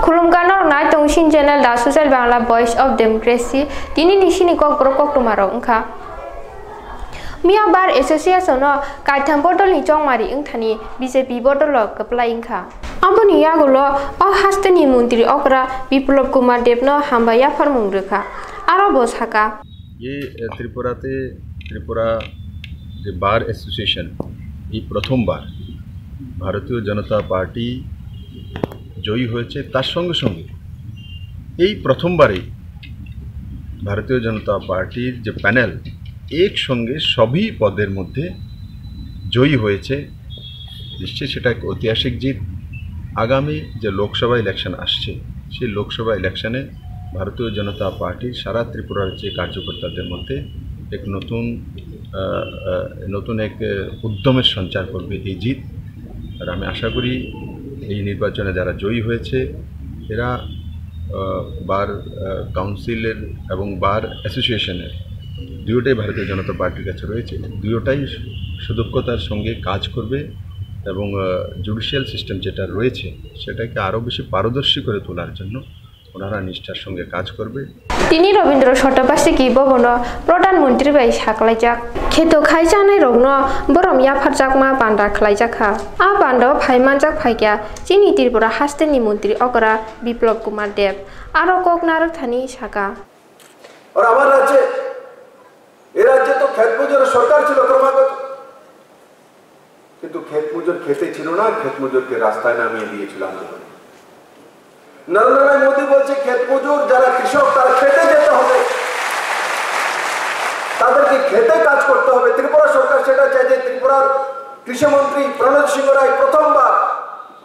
खुलुमगानर नाय तंगसिन चैनल दा social Bangla voice of democracy दिनी निसिनि कक ब्रकक तुमारो अंखा मिया बार एसोसिएशन काइथाम बटल नि चंगमारि इंथानि बीजेपी बटल कपला इंखा आबनि यागुलो अ हास्तेनि मंत्री अकरा विप्लव कुमार देवनो हामबाया फरमुंग्रखा आरो बसाका ये त्रिपुरा যে বার অ্যাসোসিয়েশন এই প্রথমবার ভারতীয় জনতা পার্টি জয়ী হয়েছে তার সঙ্গে সঙ্গে এই প্রথমবারেই ভারতীয় জনতা পার্টির যে প্যানেল একসঙ্গে সবই পদের মধ্যে জয়ী হয়েছে। নিশ্চয়ই সেটা এক ঐতিহাসিক জিত। আগামী যে লোকসভা ইলেকশন আসছে সেই লোকসভা ইলেকশনে ভারতীয় জনতা পার্টির সারা ত্রিপুরার যে কার্যকর্তাদের মধ্যে এক নতুন এক উদ্যমের সঞ্চার করবে এই জিত। আর আমি আশা করি এই নির্বাচনে যারা জয়ী হয়েছে এরা বার কাউন্সিলের এবং বার অ্যাসোসিয়েশনের দুটোটাই ভারতীয় জনতা পার্টির কাছে রয়েছে, দুটোটাই সুদক্ষতার সঙ্গে কাজ করবে এবং জুডিশিয়াল সিস্টেম যেটা রয়েছে সেটাকে আরও বেশি পারদর্শী করে তোলার জন্য ওনারা নিষ্ঠার সঙ্গে কাজ করবে। তিনি রবীন্দ্র শতবার্ষিকী ভবন প্রধানমন্ত্রী বাই সাকলাইজাক খেতো খাইজানাই রগ্ন বরম ইয়াফারজাকমা বান্ডা খালাইজাखा आ बांडो फाइमानजाक फाइग्या चिनी त्रिपुरा हास्तेनि मंत्री अकरा विप्लव कुमार देव आरो ककनारक थानी साका और আমার রাজ্যে এই রাজ্যে তো ক্ষেত মজুর সরকার ছিল ক্রমাগত, কিন্তু ক্ষেত মজুর খেতে ছিল না, ক্ষেত মজুরকে রাস্তায় নামিয়ে দিয়েছিল আন্দোলন। নরেন্দ্র মোদী বলছে ক্ষেত মজুর যারা কৃষক তারা খেতে যেতে হবে, তাদেরকে খেতে কাজ করতে হবে। ত্রিপুরা সরকার সেটা চাই যে ত্রিপুরার কৃষিমন্ত্রী প্রণব সিংহ রায় প্রথমবার,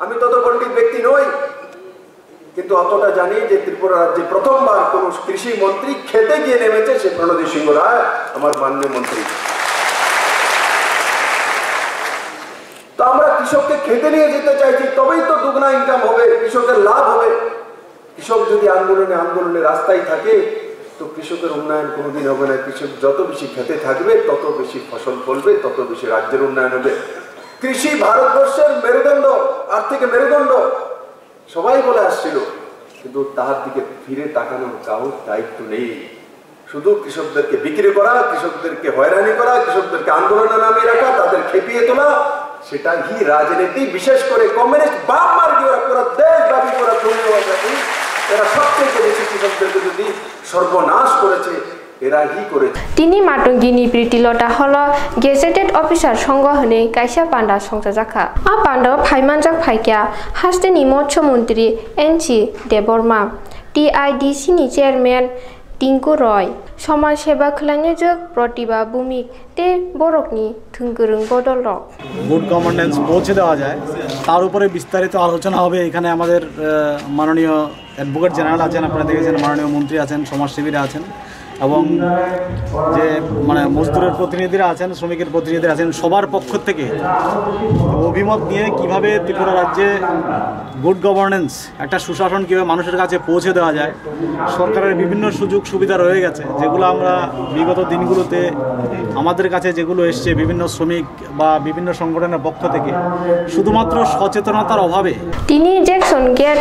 আমি তত পণ্ডিত ব্যক্তি নই কিন্তু অতটা জানি যে ত্রিপুরা রাজ্যে প্রথমবার কোন কৃষি মন্ত্রী খেতে গিয়ে নেমেছে সে প্রণব সিংহ রায় আমার মাননীয় মন্ত্রী। তো আমরা কৃষককে খেতে নিয়ে যেতে চাইছি, তবেই তো দুগুনা ইনকাম হবে, কৃষকের লাভ হবে। কৃষক যদি আন্দোলনে রাস্তায় থাকে তো কৃষকের উন্নয়ন কোনোদিন হবে না। কৃষক যত বেশি খেতে থাকবে তত বেশি ফসল ফলবে, তত বেশি রাজ্যের উন্নয়ন হবে। কৃষি ভারতবর্ষের মেরুদণ্ড, আর্থিক মেরুদণ্ড সবাই বলে আসছিল, কিন্তু তার দিকে ফিরে তাকানোর কারোর দায়িত্ব নেই। শুধু কৃষকদেরকে বিক্রি করা, কৃষকদেরকে হয়রানি করা, কৃষকদেরকে আন্দোলনে নামিয়ে রাখা, তাদের খেপিয়ে তোলা, সেটাই রাজনীতি। বিশেষ করে কমিউনিস্ট বাম মার্গী ওরা পুরো দেশব্যাপী পুরো দুনিয়াব্যাপী এরা সবচেয়ে বেশি কৃষকদেরকে যদি সর্বনাশ করেছে এরাই করেছে। তিনি মাটঙ্গিনি প্রিতিলতা হল গেজেটেড অফিসার সংঘ হনে কাইসা পান্ডা সংসাজাखा आ पांडा फाइमानजाक फाइग्या हास्तेनि मुख्यमंत्री एनसी देबबर्मा टीआईडीसी नि चेयरमैन टिंकु रॉय समाज सेवा खलांगेजक प्रतिभा भूमिक ते बरकनि थुंगुरुं बदलक गुड गवर्नेंस পৌঁছে দেওয়া যায় তার উপরে বিস্তারিত আলোচনা হবে। এখানে আমাদের মাননীয় অ্যাডভোকেট জেনারেল আছেন, আপনারা দেখেছেন, মাননীয় মন্ত্রী আছেন, সমাজসেবীরা আছেন এবং যে মজদুরের প্রতিনিধিরা আছেন, শ্রমিকের প্রতিনিধিরা আছেন, সবার পক্ষ থেকে অভিমত নিয়ে কিভাবে ত্রিপুরা রাজ্যে গুড গভর্নেন্স, একটা সুশাসন কীভাবে মানুষের কাছে পৌঁছে দেওয়া যায়। সরকারের বিভিন্ন সুযোগ সুবিধা রয়ে গেছে যেগুলো আমরা বিগত দিনগুলোতে আমাদের কাছে যেগুলো এসছে বিভিন্ন শ্রমিক বা বিভিন্ন সংগঠনের পক্ষ থেকে শুধুমাত্র সচেতনতার অভাবে তিনি Jackson gate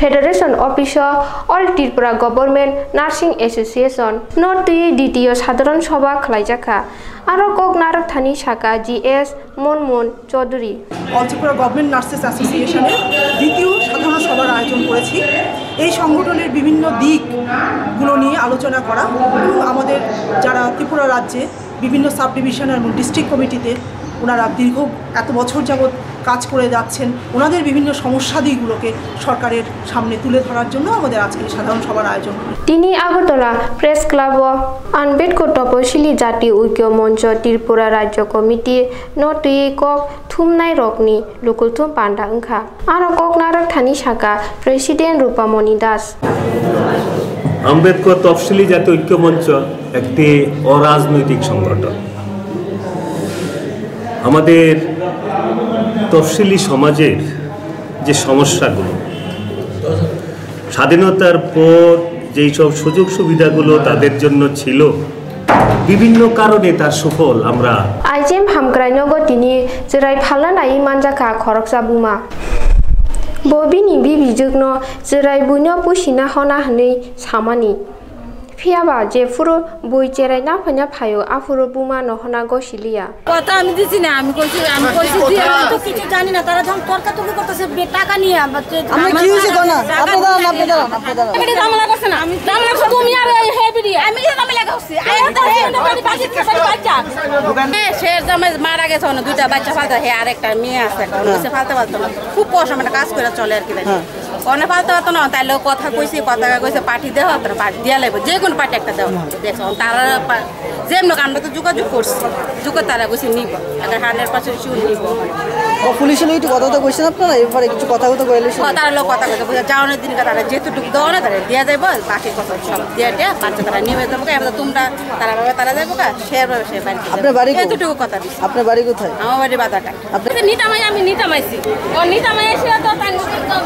federation officer all Tripura government nursing association north দ্বিতীয় সাধারণ সভা খালাইজাखा আরো ককনারক থানি শাখা GS Manmohan Chowdhury all Tripura government nurses অ্যাসোসিয়েশনের দ্বিতীয় সাধারণ সভার আয়োজন করেছি। এই সংগঠনের বিভিন্ন দিকগুলো নিয়ে আলোচনা করা এবং আমাদের যারা ত্রিপুরা রাজ্যে বিভিন্ন সাব ডিভিশন এবং ডিস্ট্রিক্ট কমিটিতে ওনারা দীর্ঘ এত বছর যাবৎ কাজ করে যাচ্ছেন, ওনাদের বিভিন্ন সমস্যাদিগুলোকে সরকারের সামনে তুলে ধরার জন্য আমাদের আজকে সাধারণ সভার আয়োজন। তিনি আগরতলা প্রেস ক্লাব আম্বেদকর তপশিলি জাতি ঐক্য মঞ্চ ত্রিপুরা রাজ্য কমিটি নতুই কক থুমনাই রকনি লুকুলথুম পান্ডা ওংখা আরো ককনারক থানি শাখা প্রেসিডেন্ট রূপামণি দাস। আম্বেদকর তফসিলি জাতি ঐক্য মঞ্চ একটি অরাজনৈতিক সংগঠন। আমাদের তফসিলি সমাজের যে সমস্যাগুলো, স্বাধীনতার পর যেই সব সুযোগ সুবিধাগুলো তাদের জন্য ছিল, বিভিন্ন কারণে তার সুফল আমরা আইজেম হামক্রাইনগো তিনি যেরাই ফালানাই মানজাखा খরকসা বুমা। Bobini bibi jugno zerai bunya pusina hona hne samani Fiaba je furo boi cherai na phanya phayo afuro buma no hona gosilia কথা আমি দিছি না আমি কইছি দিয়ে আমি তো কিছু জানি না তারা যখন তর্কাতর্কি করতেছে টাকা নিয়ে আমরা কি হইছে কোন আপনারা আমি জামলা করছ না আমি জামলা করছ তুমি আর হেবিডি আমি কি জামলা করছি আইতা বাকি বাচ্চা সে জামাই মারা গেছে না দুইটা বাচ্চা ফালতা হে আরেকটা মেয়ে আছে কইছে ফালতা না খুব কষ্ট মানে কাজ করে চলে আর কি কোন ফালতা না তাইলে কথা কইছে পার্টি দেও আপনারা পার্টি দিয়া লাগবে যে কোন পার্টি একটা দাও দেখো তারা যেমন আমরা তো যোগাযোগ করছি তারা কইছে নিব এটা 100% শিওর নিব ও পুলিশ লোক একটু কথা তো কইছেন আপনারা এরপরে কিছু কথা কইলে তারা লোক কথা কইছে বুঝা যাওনের দিন তারা যেটুকু দাও না তারা দিয়া যাইব বাকি কথা সব দিয়া বাচ্চা তারা নিবে যাবো এবার তোমরা তারা যাইব কা শেয়ার হবে সে বাড়ি আপনার বাড়ি এতটুকু কথা দিছি আপনার বাড়ি কোথায় আমার বাড়ি বাজারটা আপনি নিতামাইছি ও নিতামাইছি তো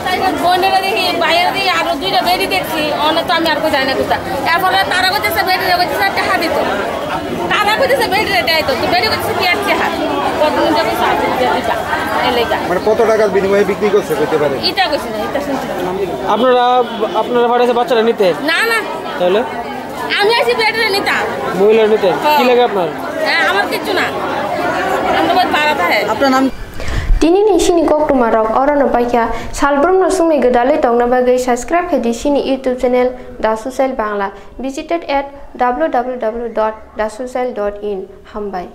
তাই বোনেরা দেখি বাইরে দিয়ে আরো দুইটা বেরি দেখছি অনেক তো আমি আর কই জানি না কোথা এরপরে তারা কইতেছে বেরি কইতেছে টাকা দিত তারা কইতেছে বেরি দেয় তো বেরি কইতেছে কি একটা হাত কতদিন যাবে সাথে দিতা এলাকা মানে কত টাকার বিনিময়ে বিক্রি করছে কইতে পারে এটা কইছে না এটা শুনছি আপনারা বাড়িতে বাচ্চারা নিতে না তাহলে আমি আইছি বেরি নিতা মহিলা নিতে কি লাগে আপনার আমার কিছু না আমরা বহুত বাড়াতা है আপনার নাম Tini ni sini kok tumarok orang no pakia salbrum no sumi gedale tong na bagai subscribe ke di sini YouTube channel Dasusel Bangla visited at www.dasusel.in hambai